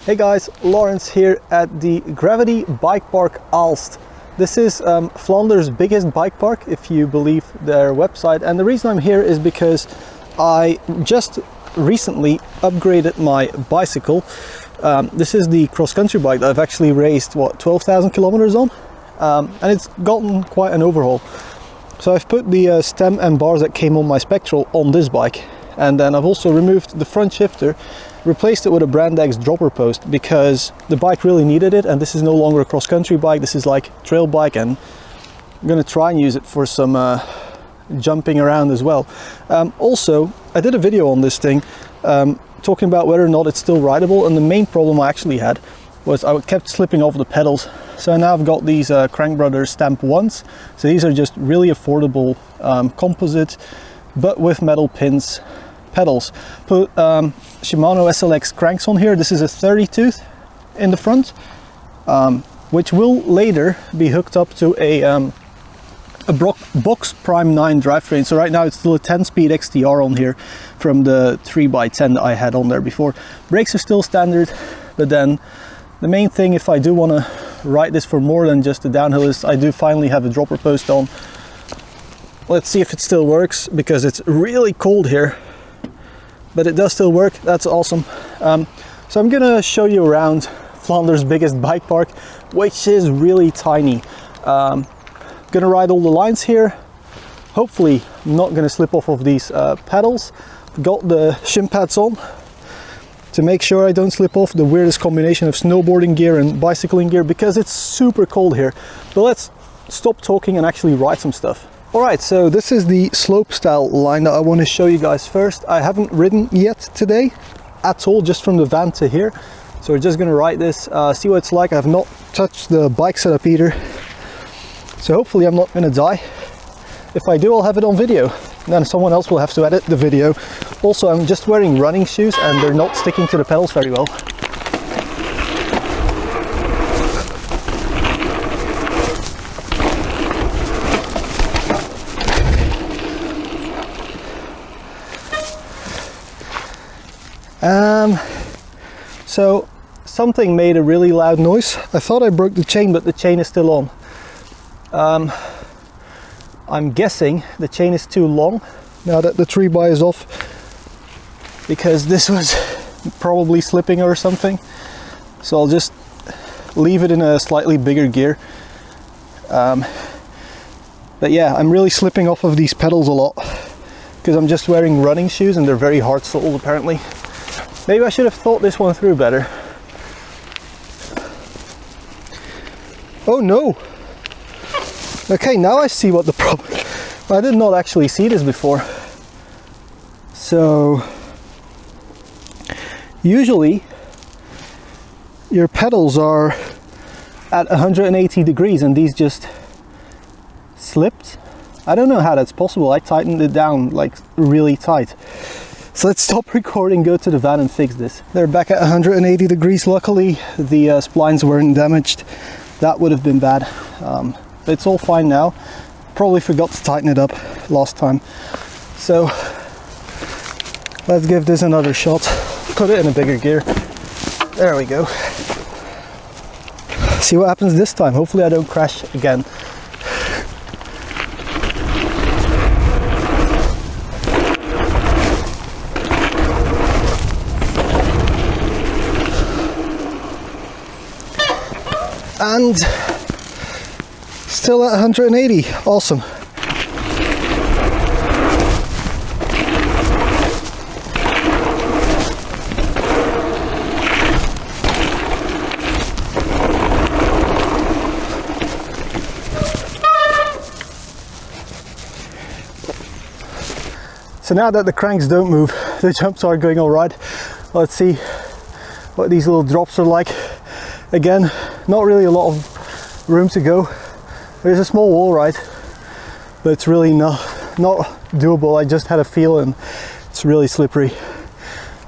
Hey guys, Lawrence here at the Gravity Bikepark Aalst. This is Flanders' biggest bike park, if you believe their website. And the reason I'm here is because I just recently upgraded my bicycle. This is the cross-country bike that I've actually raced, 12,000 kilometers on? And it's gotten quite an overhaul. So I've put the stem and bars that came on my Spectral on this bike. And then I've also removed the front shifter, replaced it with a Brand X dropper post because the bike really needed it, and this is no longer a cross-country bike. This is like trail bike, and I'm gonna try and use it for some jumping around as well. Also, I did a video on this thing talking about whether or not it's still rideable, and the main problem I actually had was I kept slipping off the pedals. So now I've got these Crank Brothers Stamp 1s. So these are just really affordable composite, but with metal pins pedals. Put Shimano SLX cranks on here. This is a 30 tooth in the front, which will later be hooked up to a Box Prime 9 drivetrain. So right now it's still a 10-speed XTR on here from the 3x10 that I had on there before. Brakes are still standard, but then the main thing, if I do want to ride this for more than just the downhill, is I do finally have a dropper post on. Let's see if it still works, because it's really cold here. But it does still work. That's awesome. So I'm gonna show you around Flanders' biggest bike park, which is really tiny. Gonna ride all the lines here. Hopefully not gonna slip off of these pedals. Got the shin pads on to make sure I don't slip off. The weirdest combination of snowboarding gear and bicycling gear, because it's super cold here. But let's stop talking and actually ride some stuff. Alright, so this is the slope style line that I want to show you guys first. I haven't ridden yet today at all, just from the van to here. So we're just going to ride this, see what it's like. I have not touched the bike setup either. So hopefully I'm not going to die. If I do, I'll have it on video. Then someone else will have to edit the video. Also, I'm just wearing running shoes and they're not sticking to the pedals very well. So something made a really loud noise. I thought I broke the chain, but the chain is still on. I'm guessing the chain is too long now that the 3x is off, because this was probably slipping or something. So I'll just leave it in a slightly bigger gear. But yeah, I'm really slipping off of these pedals a lot because I'm just wearing running shoes and they're very hard soled apparently. Maybe I should have thought this one through better. Oh no! Okay, now I see what the problem is. I did not actually see this before. So, usually your pedals are at 180 degrees and these just slipped. I don't know how that's possible. I tightened it down like really tight. So let's stop recording, go to the van and fix this. They're back at 180 degrees. Luckily, the splines weren't damaged. That would have been bad. But it's all fine now. Probably forgot to tighten it up last time. So let's give this another shot. Put it in a bigger gear. There we go. See what happens this time. Hopefully I don't crash again. And still at 180, awesome. So now that the cranks don't move, the jumps are going all right. Let's see what these little drops are like. Again, not really a lot of room to go. There's a small wall ride, but it's really not doable. I just had a feel and it's really slippery.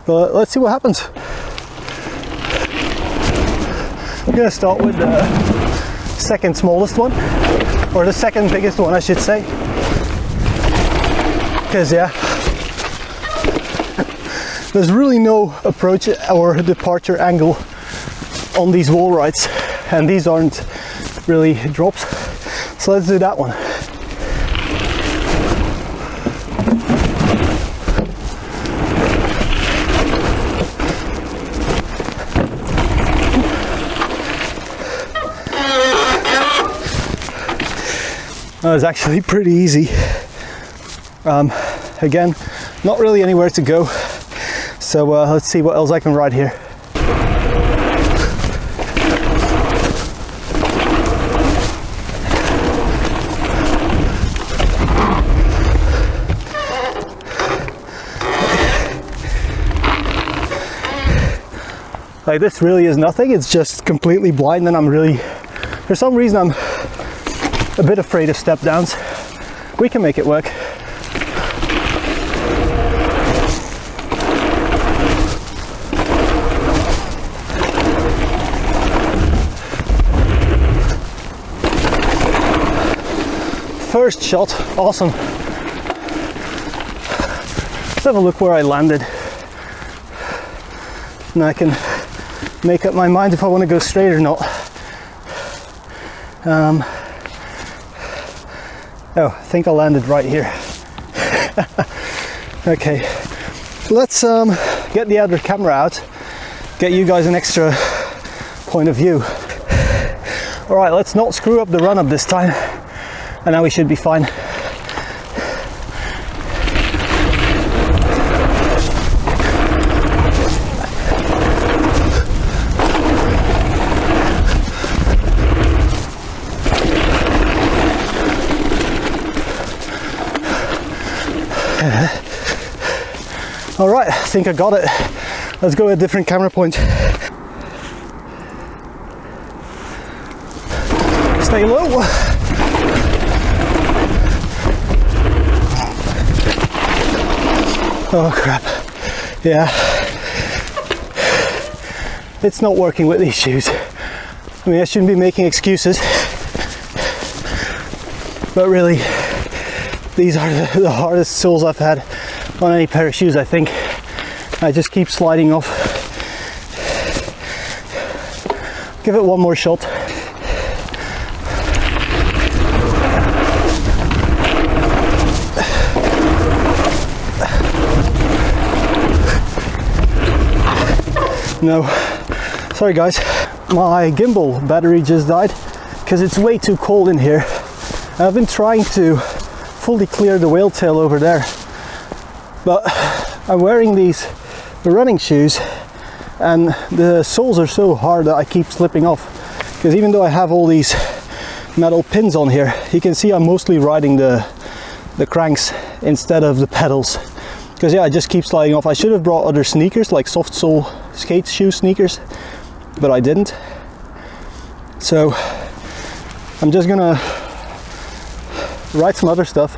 But let's see what happens. I'm gonna start with the second smallest one, or the second biggest one I should say, because yeah, there's really no approach or departure angle on these wall rides, and these aren't really drops. So let's do that one. That was actually pretty easy. Again, not really anywhere to go. So let's see what else I can ride here. Like, this really is nothing. It's just completely blind, and I'm really, for some reason, I'm a bit afraid of step downs. We can make it work. First shot, awesome. Let's have a look where I landed. And I can make up my mind if I want to go straight or not. Oh, I think I landed right here. Okay, let's get the other camera out, get you guys an extra point of view. All right, let's not screw up the run up this time, and now we should be fine. All right, I think I got it. Let's go a different camera point. Stay low. Oh crap. Yeah. It's not working with these shoes. I mean, I shouldn't be making excuses, but really, these are the hardest soles I've had on any pair of shoes, I think. I just keep sliding off. Give it one more shot. No, sorry guys, my gimbal battery just died because it's way too cold in here. I've been trying to fully clear the whale tail over there, but I'm wearing these running shoes and the soles are so hard that I keep slipping off, because even though I have all these metal pins on here, you can see I'm mostly riding the cranks instead of the pedals, because yeah, I just keep sliding off. I should have brought other sneakers, like soft sole skate shoe sneakers, but I didn't. So I'm just gonna ride some other stuff,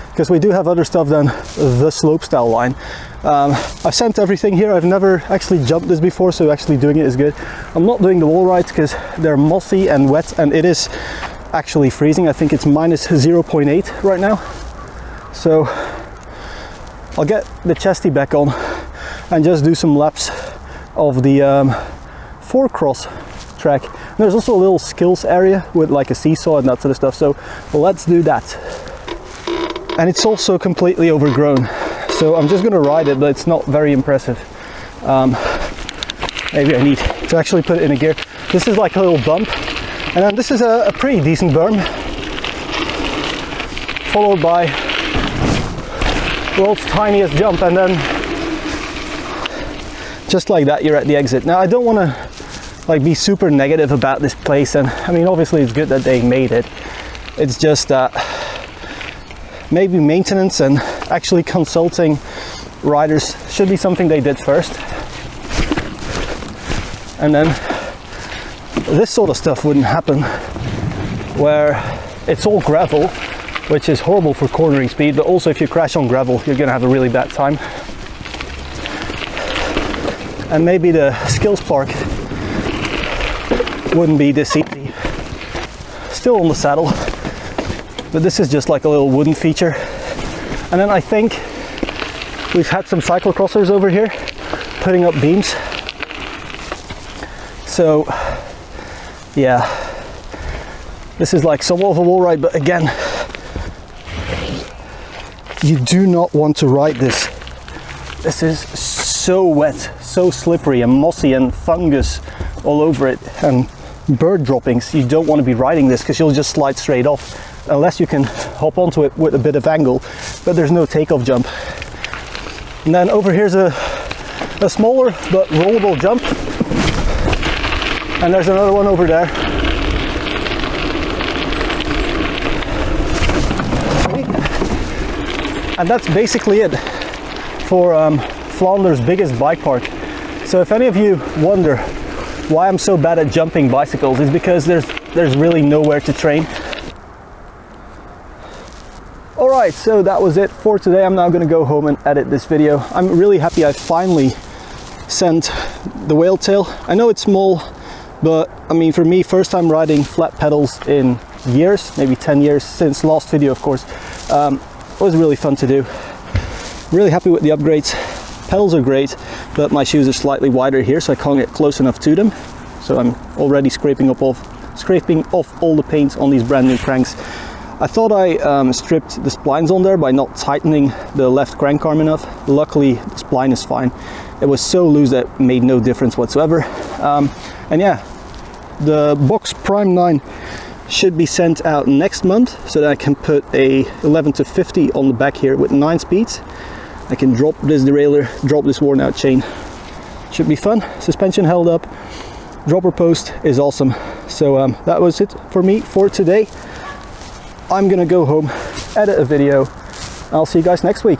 because we do have other stuff than the slopestyle line. I've sent everything here. I've never actually jumped this before, so actually doing it is good. I'm not doing the wall rides because they're mossy and wet, and it is actually freezing. I think it's minus 0.8 right now. So I'll get the chesty back on and just do some laps of the 4-cross track. And there's also a little skills area with like a seesaw and that sort of stuff, so let's do that. And it's also completely overgrown, so I'm just gonna ride it, but it's not very impressive. Maybe I need to actually put it in a gear. This is like a little bump, and then this is a pretty decent berm, followed by world's tiniest jump, and then just like that you're at the exit. Now I don't want to like be super negative about this place, and I mean obviously it's good that they made it. It's just that maybe maintenance and actually consulting riders should be something they did first, and then this sort of stuff wouldn't happen where it's all gravel, which is horrible for cornering speed, but also if you crash on gravel you're gonna have a really bad time. And maybe the skills park wouldn't be this easy. Still on the saddle, but this is just like a little wooden feature. And then I think we've had some cyclocrossers over here putting up beams, So yeah, this is like somewhat of a wall ride, but again, you do not want to ride this. This is so wet, so slippery and mossy, and fungus all over it, and bird droppings. You don't want to be riding this because you'll just slide straight off, unless you can hop onto it with a bit of angle, but there's no takeoff jump. And then over here's a smaller but rollable jump, and there's another one over there. And that's basically it for Flanders' biggest bike park. So if any of you wonder why I'm so bad at jumping bicycles, it's because there's really nowhere to train. Alright, so that was it for today. I'm now going to go home and edit this video. I'm really happy I finally sent the whale tail. I know it's small, but I mean, for me, first time riding flat pedals in years, maybe 10 years since last video, of course. It was really fun to do. Really happy with the upgrades. Pedals are great, but my shoes are slightly wider here, so I can't get close enough to them. So I'm already scraping off all the paint on these brand new cranks. I thought I stripped the splines on there by not tightening the left crank arm enough. Luckily, the spline is fine. It was so loose that it made no difference whatsoever. And yeah, the box Prime 9 should be sent out next month, so that I can put a 11 to 50 on the back here with 9 speeds. I can drop this derailleur, drop this worn out chain. Should be fun. Suspension held up. Dropper post is awesome. So that was it for me for today. I'm gonna go home, edit a video. I'll see you guys next week.